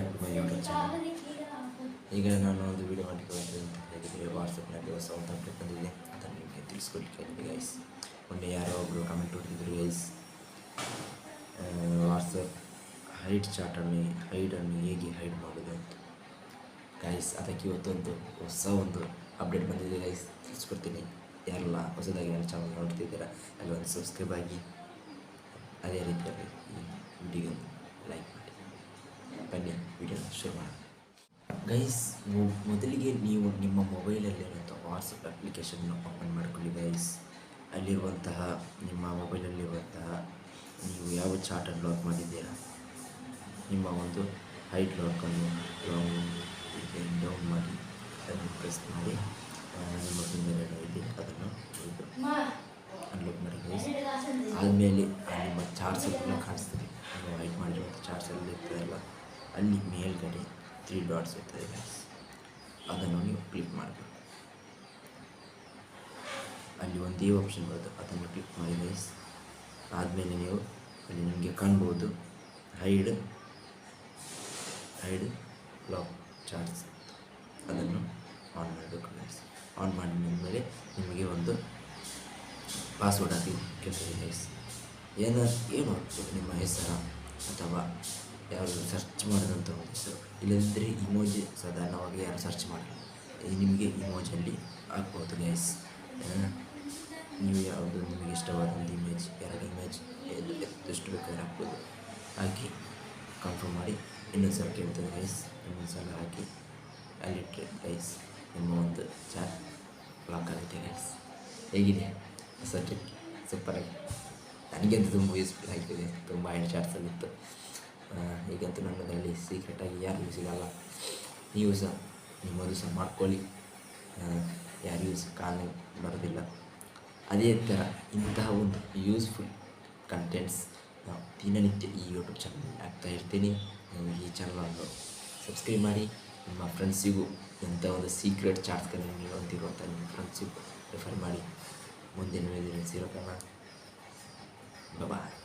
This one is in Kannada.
Back to my YouTube channel. ಈಗ ನಾನು ಒಂದು ವೀಡಿಯೋ ಮಾಡಲಿಕ್ಕೆ ಅಂತ ಹೇಳಿದರೆ ವಾಟ್ಸಪ್ನಲ್ಲಿ ಹೊಸ ಒಂದು ಅಪ್ಡೇಟ್ ಬಂದಿದೆ, ಅದನ್ನು ನಿಮಗೆ ತಿಳಿಸ್ಕೊಡ್ಲಿಕ್ಕೆ ಗೈಸ್. ಮೊನ್ನೆ ಯಾರೋ ಒಬ್ಬರು ಕಮೆಂಟ್ ಹೊಡೆದಿದ್ರು ಗೈಸ್, ವಾಟ್ಸಪ್ ಹೈಡನ್ನು ಹೇಗೆ ಹೈಡ್ ಮಾಡೋದು ಅಂತ ಗೈಸ್. ಅದಕ್ಕೆ ಇವತ್ತೊಂದು ಹೊಸ ಒಂದು ಅಪ್ಡೇಟ್ ಬಂದಿದೆ ಗೈಸ್, ತಿಳಿಸ್ಕೊಡ್ತೀನಿ. ಯಾರೆಲ್ಲ ಹೊಸದಾಗಿ ನನ್ನ ಚಾನಲ್ ನೋಡ್ತಿದ್ದೀರಾ ಎಲ್ಲ ಒಂದು ಸಬ್ಸ್ಕ್ರೈಬ್ ಆಗಿ, ಅದೇ ರೀತಿಯಾಗಿ ಈ ವಿಡಿಯೋ ಲೈಕ್ ಮಾಡಿ. ಬನ್ನಿ ವಿಡಿಯೋನ ಶುರು ಮಾಡೋಣ ಗೈಸ್. ಮೊದಲಿಗೆ ನೀವು ನಿಮ್ಮ ಮೊಬೈಲಲ್ಲಿರುವಂಥ ವಾಟ್ಸಪ್ ಅಪ್ಲಿಕೇಶನ್ನ ಓಪನ್ ಮಾಡ್ಕೊಳ್ಳಿ ಗೈಸ್. ಅಲ್ಲಿರುವಂತಹ ನಿಮ್ಮ ಮೊಬೈಲಲ್ಲಿರುವಂತಹ ನೀವು ಯಾವ ಚಾಟನ್ನು ಲಾಕ್ ಮಾಡಿದ್ದೀರಾ, ನಿಮ್ಮ ಒಂದು ಹೈಟ್ ಲಾಕನ್ನು ಡೌನ್ ಮಾಡಿ ಅದನ್ನು ಪ್ರೆಸ್ ಮಾಡಿ ನಿಮ್ಮ ಫಿಂಗರ್ ಇಲ್ಲಿ ಅದನ್ನು ಅನ್ಲಾಕ್ ಮಾಡಿ ಗೈಸ್. ಆದಮೇಲೆ ನಿಮ್ಮ ಚಾರ್ಜ್ ಎಲ್ಲ ಕಾಣಿಸ್ತದೆ, ನೀವು ಹೈಟ್ ಮಾಡಿರುವಂಥ ಚಾರ್ಜ್ ಎಲ್ಲ ಇರ್ತದಲ್ಲ, ಅಲ್ಲಿ ಮೇಲ್ಗಡೆ 3 ಡಾಟ್ಸ್ ಇರ್ತದೆ ಗೈಸ್, ಅದನ್ನು ನೀವು ಕ್ಲಿಕ್ ಮಾಡಬೇಕು. ಅಲ್ಲಿ ಒಂದೇ ಆಪ್ಷನ್ ಬರುತ್ತೆ, ಅದನ್ನು ಕ್ಲಿಕ್ ಮಾಡಿ ಗೈಸ್. ಆದಮೇಲೆ ನೀವು ಅಲ್ಲಿ ನಿಮಗೆ ಕಾಣ್ಬೋದು ಹೈಡ್ ಲಾಕ್ ಚಾರ್ಜ್, ಅದನ್ನು ಆನ್ ಮಾಡಬೇಕು ಗೈಸ್. ಆನ್ ಮಾಡಿದ ಮೇಲೆ ನಿಮಗೆ ಒಂದು ಪಾಸ್ವರ್ಡ್ ಹಾಕಿ ಕೇಳ್ತದೆ ಗೈಸ್. ಏನು ನಿಮ್ಮ ಹೆಸರು ಅಥವಾ ಯಾರು ಸರ್ಚ್ ಮಾಡಿದಂಥ ಒಂದು ಹೆಸರು, ಇಲ್ಲದಿದ್ದರೆ ಇಮೋಜಿ ಸಾಧಾರಣವಾಗಿ ಯಾರು ಸರ್ಚ್ ಮಾಡಿ ನಿಮಗೆ ಇಮೋಜಲ್ಲಿ ಹಾಕ್ಬೋದು ಗೈಸ್. ನೀವು ಯಾವುದು ನಿಮಗೆ ಇಷ್ಟವಾದಂಥ ಇಮೇಜ್, 2 ಇಮೇಜ್ ಎಷ್ಟು ಬೇಕಾದ್ರೆ ಹಾಕ್ಬೋದು. ಹಾಕಿ ಕನ್ಫರ್ಮ್ ಮಾಡಿ ಇನ್ನೊಂದು ಸಲ ಕೇಳ್ತದೆ ಗೈಸ್, ಇನ್ನೊಂದು ಸಲ ಹಾಕಿ ಅಲ್ಲಿಟ್ಟರೆ ಗೈಸ್ ನಿಮ್ಮ ಒಂದು ಚಾಟ್ ಲಾಕ್ ಆಗುತ್ತೆ ಗೈಸ್. ಹೇಗಿದೆ ಹೊಸ ಟ್ರಿಕ್? ಸೂಪರಾಗಿ, ನನಗಂತೂ ತುಂಬ ಯೂಸ್ಫುಲ್ ಆಗ್ತಿದೆ. ತುಂಬ ಹ್ಯಾಂಡ್ ಚಾಟ್ಸಲ್ಲಿತ್ತು, ಈಗಂತೂ ನನ್ನದರಲ್ಲಿ ಸೀಕ್ರೆಟಾಗಿ ಯಾರಿಗೂ ಸಿಗಲ್ಲ. ನೀವು ಸಹ ನಿಮ್ಮದು ಸಹ ಮಾಡ್ಕೊಳ್ಳಿ, ಯಾರಿಗೂ ಸಹ ಕಾಣೆ ಬರೋದಿಲ್ಲ. ಅದೇ ಥರ ಇಂತಹ ಒಂದು ಯೂಸ್ಫುಲ್ ಕಂಟೆಂಟ್ಸ್ ನಾವು ದಿನನಿತ್ಯ ಈ ಯೂಟ್ಯೂಬ್ ಚಾನಲ್ ಆಗ್ತಾ ಇರ್ತೀನಿ. ನೀವು ಈ ಚಾನಲನ್ನು ಸಬ್ಸ್ಕ್ರೈಬ್ ಮಾಡಿ, ನಿಮ್ಮ ಫ್ರೆಂಡ್ಸಿಗೂ ಎಂಥ ಒಂದು ಸೀಕ್ರೆಟ್ ಚಾಟ್ಸ್ಗಳನ್ನು ನೀವು ಅಂತಿರುವಂಥ ನಿಮ್ಮ ಫ್ರೆಂಡ್ಸಿಗೂ ರೆಫರ್ ಮಾಡಿ. ಮುಂದಿನ ವಿಡಿಯೋದಲ್ಲಿ ಸಿಗೋಣ. ಬಾಯ್.